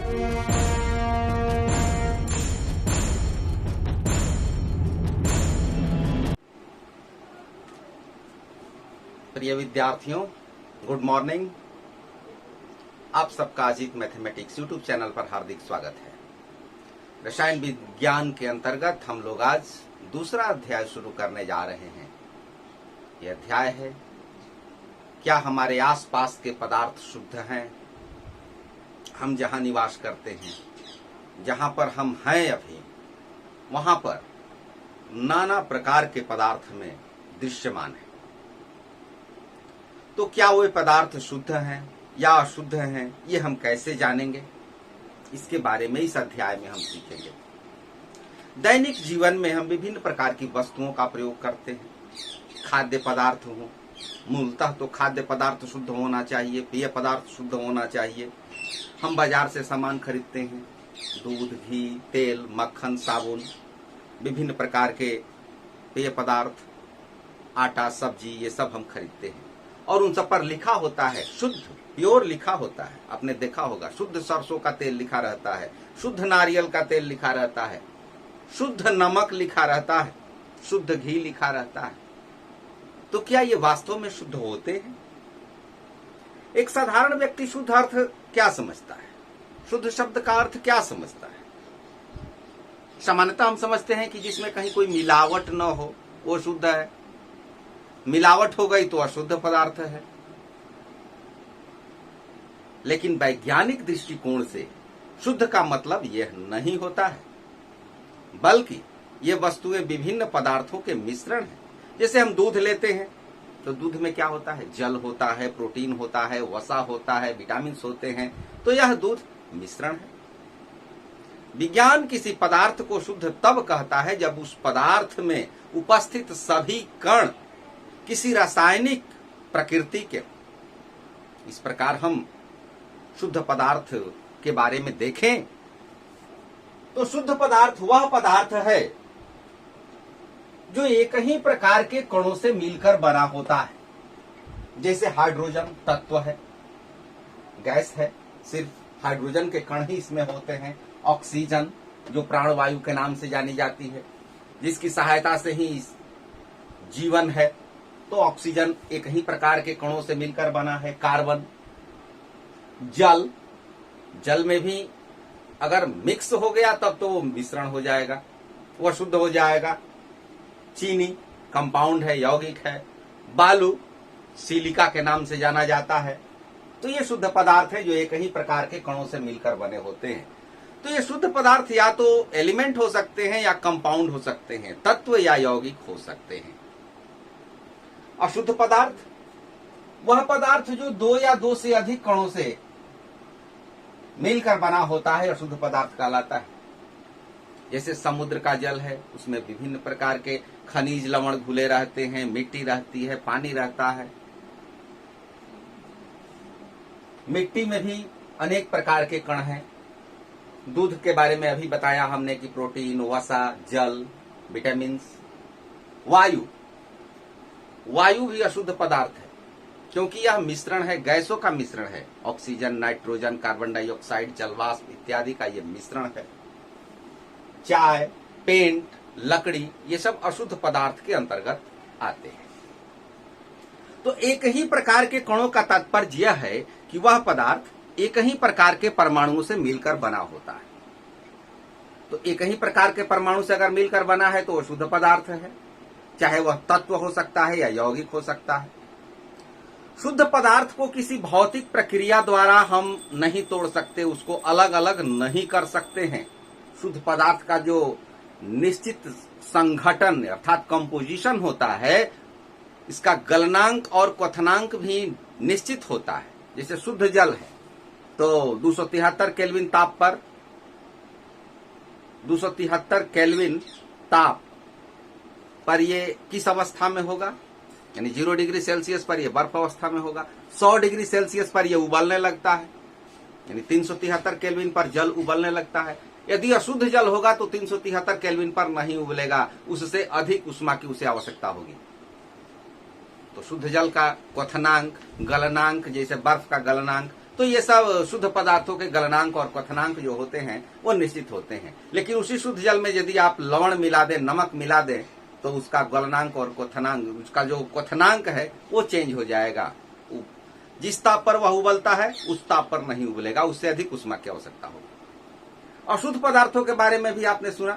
प्रिय विद्यार्थियों, good morning. आप सबका अजीत मैथमेटिक्स यूट्यूब चैनल पर हार्दिक स्वागत है। रसायन विज्ञान के अंतर्गत हम लोग आज दूसरा अध्याय शुरू करने जा रहे हैं। यह अध्याय है, क्या हमारे आसपास के पदार्थ शुद्ध हैं? हम जहां निवास करते हैं, जहां पर हम हैं अभी, वहां पर नाना प्रकार के पदार्थ में दृश्यमान है। तो क्या वे पदार्थ शुद्ध हैं या अशुद्ध हैं, ये हम कैसे जानेंगे? इसके बारे में इस अध्याय में हम सीखेंगे। दैनिक जीवन में हम विभिन्न प्रकार की वस्तुओं का प्रयोग करते हैं। खाद्य पदार्थ हो, मूलतः तो खाद्य पदार्थ शुद्ध होना चाहिए, पेय पदार्थ शुद्ध होना चाहिए। हम बाजार से सामान खरीदते हैं, दूध, घी, तेल, मक्खन, साबुन, विभिन्न प्रकार के पेय पदार्थ, आटा, सब्जी, ये सब हम खरीदते हैं और उन सब पर लिखा होता है शुद्ध, प्योर लिखा होता है। आपने देखा होगा, शुद्ध सरसों का तेल लिखा रहता है, शुद्ध नारियल का तेल लिखा रहता है, शुद्ध नमक लिखा रहता है, शुद्ध घी लिखा रहता है। तो क्या ये वास्तव में शुद्ध होते हैं? एक साधारण व्यक्ति शुद्ध अर्थ क्या समझता है? शुद्ध शब्द का अर्थ क्या समझता है? सामान्यतः हम समझते हैं कि जिसमें कहीं कोई मिलावट न हो वो शुद्ध है, मिलावट हो गई तो अशुद्ध पदार्थ है। लेकिन वैज्ञानिक दृष्टिकोण से शुद्ध का मतलब यह नहीं होता है, बल्कि ये वस्तुएं विभिन्न पदार्थों के मिश्रण है। जैसे हम दूध लेते हैं तो दूध में क्या होता है? जल होता है, प्रोटीन होता है, वसा होता है, विटामिन होते हैं। तो यह दूध मिश्रण है। विज्ञान किसी पदार्थ को शुद्ध तब कहता है जब उस पदार्थ में उपस्थित सभी कण किसी रासायनिक प्रकृति के। इस प्रकार हम शुद्ध पदार्थ के बारे में देखें तो शुद्ध पदार्थ वह पदार्थ है जो एक ही प्रकार के कणों से मिलकर बना होता है। जैसे हाइड्रोजन तत्व है, गैस है, सिर्फ हाइड्रोजन के कण ही इसमें होते हैं। ऑक्सीजन जो प्राणवायु के नाम से जानी जाती है, जिसकी सहायता से ही जीवन है, तो ऑक्सीजन एक ही प्रकार के कणों से मिलकर बना है। कार्बन, जल, जल में भी अगर मिक्स हो गया तब तो वो मिश्रण हो जाएगा, वह शुद्ध हो जाएगा। चीनी कंपाउंड है, यौगिक है। बालू सिलिका के नाम से जाना जाता है। तो ये शुद्ध पदार्थ है जो एक ही प्रकार के कणों से मिलकर बने होते हैं। तो ये शुद्ध पदार्थ या तो एलिमेंट हो सकते हैं या कंपाउंड हो सकते हैं, तत्व या यौगिक हो सकते हैं। अशुद्ध पदार्थ वह पदार्थ जो दो या दो से अधिक कणों से मिलकर बना होता है, अशुद्ध पदार्थ कहलाता है। जैसे समुद्र का जल है, उसमें विभिन्न प्रकार के खनिज लवण घुले रहते हैं, मिट्टी रहती है, पानी रहता है। मिट्टी में भी अनेक प्रकार के कण हैं। दूध के बारे में अभी बताया हमने कि प्रोटीन, वसा, जल, विटामिन। वायु, वायु भी अशुद्ध पदार्थ है क्योंकि यह मिश्रण है, गैसों का मिश्रण है। ऑक्सीजन, नाइट्रोजन, कार्बन डाइऑक्साइड, जलवाष्प इत्यादि का यह मिश्रण है। चाय, पेंट, लकड़ी, ये सब अशुद्ध पदार्थ के अंतर्गत आते हैं। तो एक ही प्रकार के कणों का तात्पर्य यह है कि वह पदार्थ एक ही प्रकार के परमाणुओं से मिलकर बना होता है। तो एक ही प्रकार के परमाणु से अगर मिलकर बना है तो वह शुद्ध पदार्थ है, चाहे वह तत्व हो सकता है या यौगिक हो सकता है। शुद्ध पदार्थ को किसी भौतिक प्रक्रिया द्वारा हम नहीं तोड़ सकते, उसको अलग अलग नहीं कर सकते हैं। शुद्ध पदार्थ का जो निश्चित संघटन अर्थात कंपोजिशन होता है, इसका गलनांक और क्वथनांक भी निश्चित होता है। जैसे शुद्ध जल है तो 273 केल्विन ताप पर 273 केल्विन ताप पर ये किस अवस्था में होगा? यानी 0 डिग्री सेल्सियस पर यह बर्फ अवस्था में होगा। 100 डिग्री सेल्सियस पर यह उबलने लगता है, यानी 373 केल्विन पर जल उबलने लगता है। यदि अशुद्ध जल होगा तो 373 केल्विन पर नहीं उबलेगा, उससे अधिक उष्मा की उसे आवश्यकता होगी। तो शुद्ध जल का क्वथनांक, गलनांक, जैसे बर्फ का गलनांक तो ये सब शुद्ध पदार्थों के गलनांक और क्वथनांक जो होते हैं वो निश्चित होते हैं। लेकिन उसी शुद्ध जल में यदि आप लवण मिला दें, नमक मिला दें, तो उसका गलनांक और क्वथनांक, उसका जो क्वथनांक है वो चेंज हो जाएगा। जिस ताप पर वह उबलता है उस ताप पर नहीं उबलेगा, उससे अधिक ऊष्मा की आवश्यकता होगी। और शुद्ध पदार्थों के बारे में भी आपने सुना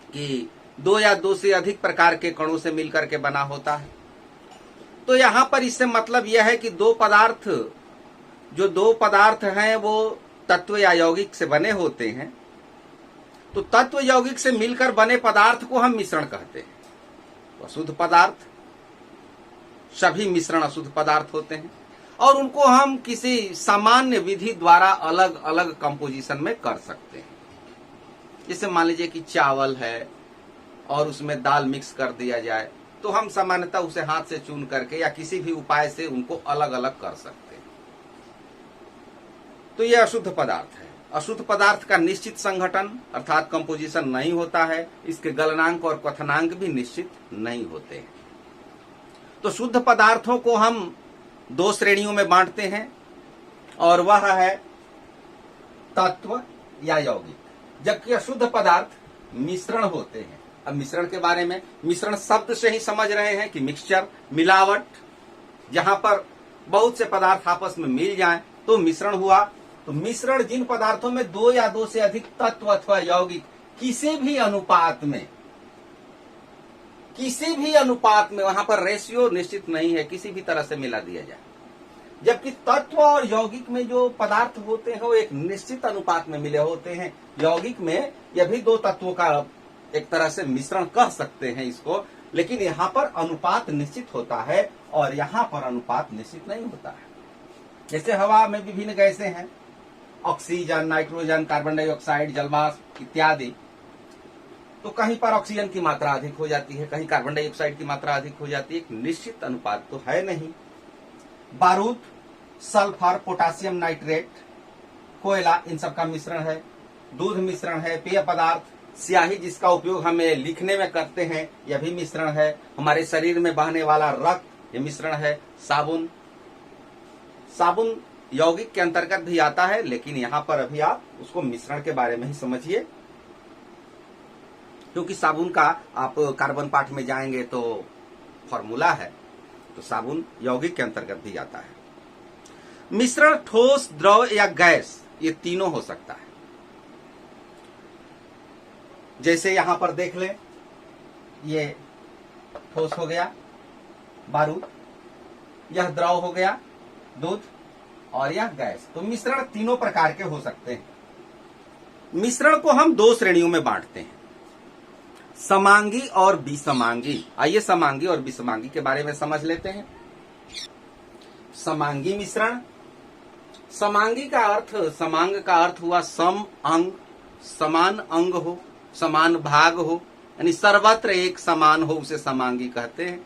कि 2 या 2 से अधिक प्रकार के कणों से मिलकर के बना होता है। तो यहां पर इससे मतलब यह है कि दो पदार्थ हैं वो तत्व या यौगिक से बने होते हैं। तो तत्व यौगिक से मिलकर बने पदार्थ को हम मिश्रण कहते हैं। तो अशुद्ध पदार्थ, सभी मिश्रण अशुद्ध पदार्थ होते हैं और उनको हम किसी सामान्य विधि द्वारा अलग अलग कंपोजिशन में कर सकते हैं। जैसे मान लीजिए कि चावल है और उसमें दाल मिक्स कर दिया जाए, तो हम सामान्यतः उसे हाथ से चून करके या किसी भी उपाय से उनको अलग अलग कर सकते हैं। तो यह अशुद्ध पदार्थ है। अशुद्ध पदार्थ का निश्चित संघटन अर्थात कंपोजिशन नहीं होता है, इसके गलनांक और क्वथनांक भी निश्चित नहीं होते हैं। तो शुद्ध पदार्थों को हम 2 श्रेणियों में बांटते हैं और वह है तत्व या यौगिक, जबकि अशुद्ध पदार्थ मिश्रण होते हैं। अब मिश्रण के बारे में, मिश्रण शब्द से ही समझ रहे हैं कि मिक्सचर, मिलावट, जहां पर बहुत से पदार्थ आपस में मिल जाएं तो मिश्रण हुआ। तो मिश्रण जिन पदार्थों में 2 या 2 से अधिक तत्व अथवा यौगिक किसी भी अनुपात में, वहां पर रेशियो निश्चित नहीं है, किसी भी तरह से मिला दिया जाए। जबकि तत्व और यौगिक में जो पदार्थ होते हैं वो एक निश्चित अनुपात में मिले होते हैं। यौगिक में यह भी 2 तत्वों का एक तरह से मिश्रण कह सकते हैं इसको, लेकिन यहाँ पर अनुपात निश्चित होता है और यहाँ पर अनुपात निश्चित नहीं होता है। जैसे हवा में विभिन्न गैसें हैं, ऑक्सीजन, नाइट्रोजन, कार्बन डाइऑक्साइड, जलवाष्प इत्यादि। तो कहीं पर ऑक्सीजन की मात्रा अधिक हो जाती है, कहीं कार्बन डाइऑक्साइड की मात्रा अधिक हो जाती है, एक निश्चित अनुपात तो है नहीं। बारूद, सल्फर, पोटासियम नाइट्रेट, कोयला, इन सब का मिश्रण है। दूध मिश्रण है। पेय पदार्थ, स्याही जिसका उपयोग हमें लिखने में करते हैं, यह भी मिश्रण है। हमारे शरीर में बहने वाला रक्त, यह मिश्रण है। साबुन यौगिक के अंतर्गत भी आता है, लेकिन यहां पर अभी आप उसको मिश्रण के बारे में ही समझिए, क्योंकि साबुन का आप कार्बन पाठ में जाएंगे तो फॉर्मूला है। तो साबुन यौगिक के अंतर्गत भी आता है। मिश्रण ठोस, द्रव या गैस, ये तीनों हो सकता है। जैसे यहां पर देख लें, ये ठोस हो गया बारूद, यह द्रव हो गया दूध और यह गैस। तो मिश्रण तीनों प्रकार के हो सकते हैं। मिश्रण को हम 2 श्रेणियों में बांटते हैं, समांगी और विसमांगी। आइए समांगी और विसमांगी के बारे में समझ लेते हैं। समांगी मिश्रण, समांगी का अर्थ, समांग का अर्थ हुआ सम अंग, समान अंग हो, समान भाग हो, यानी सर्वत्र एक समान हो, उसे समांगी कहते हैं।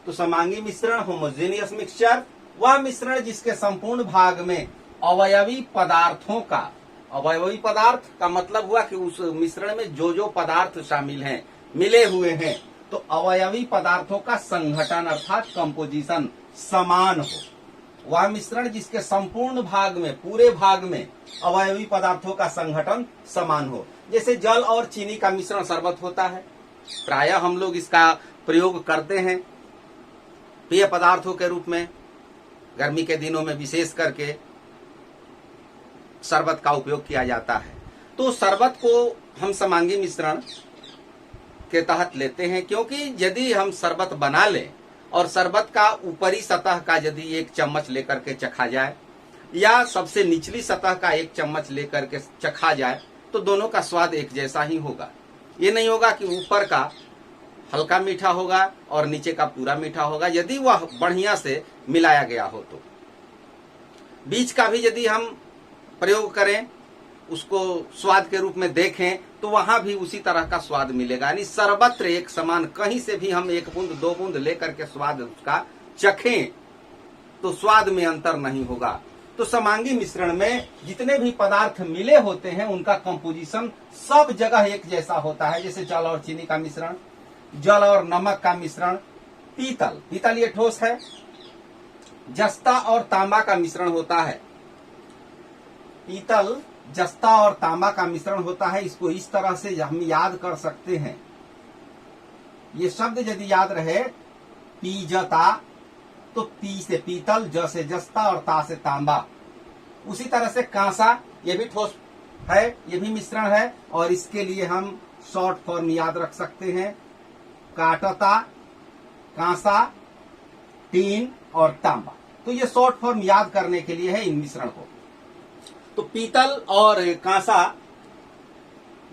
तो समांगी मिश्रण, होमोजेनियस मिक्सचर, वह मिश्रण जिसके संपूर्ण भाग में अवयवी पदार्थों का, अवयवी पदार्थ का मतलब हुआ कि उस मिश्रण में जो जो पदार्थ शामिल हैं, मिले हुए हैं, तो अवयवी पदार्थों का संघटन अर्थात कंपोजिशन समान हो। वह मिश्रण जिसके संपूर्ण भाग में, पूरे भाग में अवयवी पदार्थों का संघटन समान हो। जैसे जल और चीनी का मिश्रण शरबत होता है, प्रायः हम लोग इसका प्रयोग करते हैं पेय पदार्थों के रूप में। गर्मी के दिनों में विशेष करके शरबत का उपयोग किया जाता है। तो शरबत को हम समांगी मिश्रण के तहत लेते हैं, क्योंकि यदि हम शरबत बना लें और शरबत का ऊपरी सतह का यदि 1 चम्मच लेकर के चखा जाए या सबसे निचली सतह का 1 चम्मच लेकर के चखा जाए, तो दोनों का स्वाद एक जैसा ही होगा। ये नहीं होगा कि ऊपर का हल्का मीठा होगा और नीचे का पूरा मीठा होगा, यदि वह बढ़िया से मिलाया गया हो। तो बीज का भी यदि हम प्रयोग करें, उसको स्वाद के रूप में देखें, तो वहां भी उसी तरह का स्वाद मिलेगा। यानी सर्वत्र एक समान, कहीं से भी हम 1 बूंद 2 बूंद लेकर के स्वाद उसका चखें तो स्वाद में अंतर नहीं होगा। तो समांगी मिश्रण में जितने भी पदार्थ मिले होते हैं उनका कंपोजिशन सब जगह एक जैसा होता है। जैसे जल और चीनी का मिश्रण, जल और नमक का मिश्रण, पीतल ये ठोस है, जस्ता और तांबा का मिश्रण होता है, पीतल, जस्ता और तांबा का मिश्रण होता है। इसको इस तरह से हम याद कर सकते हैं। ये शब्द यदि याद रहे, पीजता, तो पी से पीतल, ज से जस्ता और ता से तांबा। उसी तरह से कांसा, ये भी ठोस है, ये भी मिश्रण है, और इसके लिए हम शॉर्ट फॉर्म याद रख सकते हैं, काटता, कांसा, टीन और तांबा। तो ये शॉर्ट फॉर्म याद करने के लिए है इन मिश्रण को। तो पीतल और कांसा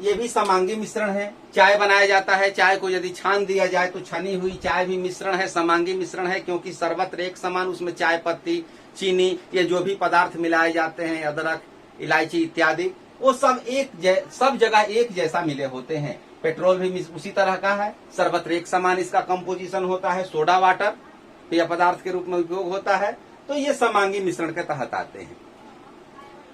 ये भी समांगी मिश्रण है। चाय बनाया जाता है, चाय को यदि छान दिया जाए तो छनी हुई चाय भी मिश्रण है, समांगी मिश्रण है, क्योंकि सर्वत्र एक समान उसमें चाय पत्ती, चीनी, ये जो भी पदार्थ मिलाए जाते हैं, अदरक, इलायची इत्यादि, वो सब जगह एक जैसा मिले होते हैं। पेट्रोल भी उसी तरह का है, सर्वत्र एक समान इसका कंपोजिशन होता है। सोडा वाटर पेय पदार्थ के रूप में उपयोग होता है। तो ये समांगी मिश्रण के तहत आते हैं।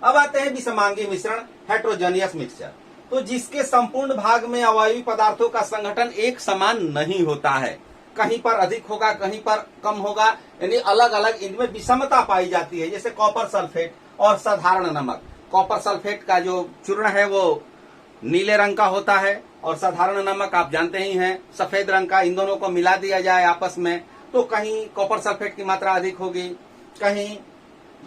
अब आते हैं विसमांगी मिश्रण, हेट्रोजेनियस मिक्सचर। तो जिसके संपूर्ण भाग में अवयवी पदार्थों का संगठन एक समान नहीं होता है, कहीं पर अधिक होगा, कहीं पर कम होगा, यानी अलग अलग इनमें विषमता पाई जाती है। जैसे कॉपर सल्फेट और साधारण नमक। कॉपर सल्फेट का जो चूर्ण है वो नीले रंग का होता है, और साधारण नमक आप जानते ही हैं सफेद रंग का। इन दोनों को मिला दिया जाए आपस में तो कहीं कॉपर सल्फेट की मात्रा अधिक होगी, कहीं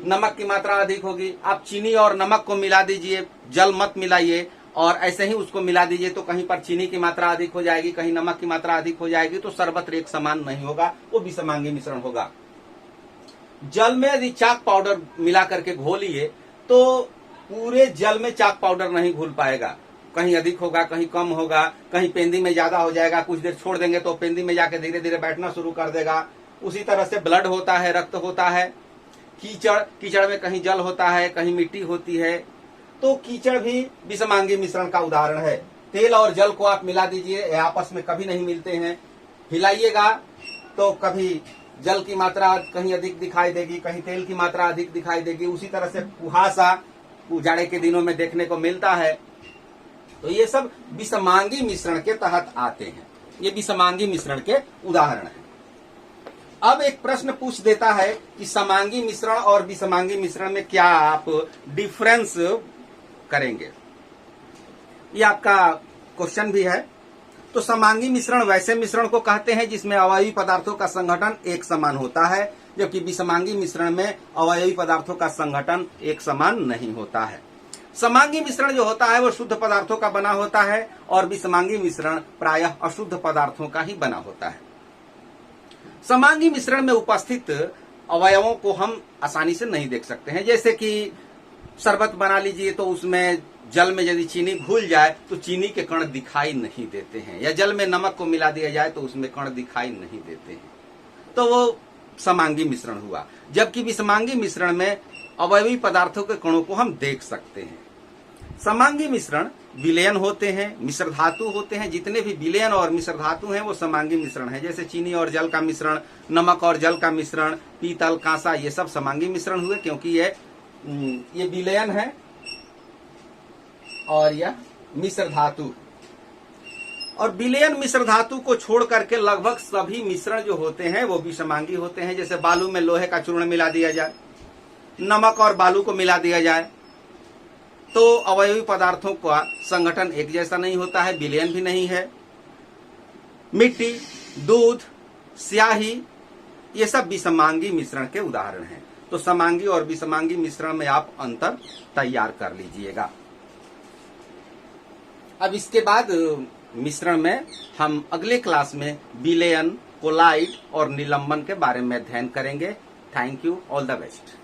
नमक की मात्रा अधिक होगी। आप चीनी और नमक को मिला दीजिए, जल मत मिलाइए, और ऐसे ही उसको मिला दीजिए तो कहीं पर चीनी की मात्रा अधिक हो जाएगी, कहीं नमक की मात्रा अधिक हो जाएगी, तो सर्वत्र एक समान नहीं होगा, वो विषमांगी मिश्रण होगा। जल में यदि चाक पाउडर मिला करके घोलिए तो पूरे जल में चाक पाउडर नहीं घुल पाएगा, कहीं अधिक होगा, कहीं कम होगा, कहीं पेंदी में ज्यादा हो जाएगा। कुछ देर छोड़ देंगे तो पेंदी में जाके धीरे धीरे बैठना शुरू कर देगा। उसी तरह से ब्लड होता है, रक्त होता है। कीचड़ में कहीं जल होता है, कहीं मिट्टी होती है, तो कीचड़ भी विषमांगी मिश्रण का उदाहरण है। तेल और जल को आप मिला दीजिए, आपस में कभी नहीं मिलते हैं। हिलाइएगा तो कभी जल की मात्रा कहीं अधिक दिखाई देगी, कहीं तेल की मात्रा अधिक दिखाई देगी। उसी तरह से कुहासा जाड़े के दिनों में देखने को मिलता है। तो ये सब विषमांगी मिश्रण के तहत आते हैं। ये विषमांगी मिश्रण के उदाहरण हैं। अब एक प्रश्न पूछ देता है कि समांगी मिश्रण और विषमांगी मिश्रण में क्या आप डिफरेंस करेंगे, ये आपका क्वेश्चन भी है। तो समांगी मिश्रण वैसे मिश्रण को कहते हैं जिसमें अवयवी पदार्थों का संगठन एक समान होता है, जबकि विषमांगी मिश्रण में अवयवी पदार्थों का संगठन एक समान नहीं होता है। समांगी मिश्रण जो होता है वो शुद्ध पदार्थों का बना होता है, और विषमांगी मिश्रण प्रायः अशुद्ध पदार्थों का ही बना होता है। समांगी मिश्रण में उपस्थित अवयवों को हम आसानी से नहीं देख सकते हैं। जैसे कि शरबत बना लीजिए तो उसमें जल में यदि चीनी घुल जाए तो चीनी के कण दिखाई नहीं देते हैं, या जल में नमक को मिला दिया जाए तो उसमें कण दिखाई नहीं देते हैं, तो वो समांगी मिश्रण हुआ। जबकि विषमांगी मिश्रण में अवयवी पदार्थों के कणों को हम देख सकते हैं। समांगी मिश्रण विलयन होते हैं, मिश्र धातु होते हैं। जितने भी विलयन और मिश्र धातु हैं वो समांगी मिश्रण है। जैसे चीनी और जल का मिश्रण, नमक और जल का मिश्रण, पीतल, कांसा, ये सब समांगी मिश्रण हुए, क्योंकि ये विलयन है और यह मिश्र धातु। और विलयन मिश्र धातु को छोड़ करके लगभग सभी मिश्रण जो होते हैं वो विषमांगी होते हैं। जैसे बालू में लोहे का चूर्ण मिला दिया जाए, नमक और बालू को मिला दिया जाए, तो अवयवी पदार्थों का संगठन एक जैसा नहीं होता है, विलयन भी नहीं है। मिट्टी, दूध, स्याही, ये सब विषमांगी मिश्रण के उदाहरण हैं। तो समांगी और विषमांगी मिश्रण में आप अंतर तैयार कर लीजिएगा। अब इसके बाद मिश्रण में हम अगले क्लास में विलयन, कोलाइड और निलंबन के बारे में अध्ययन करेंगे। Thank you, all the best.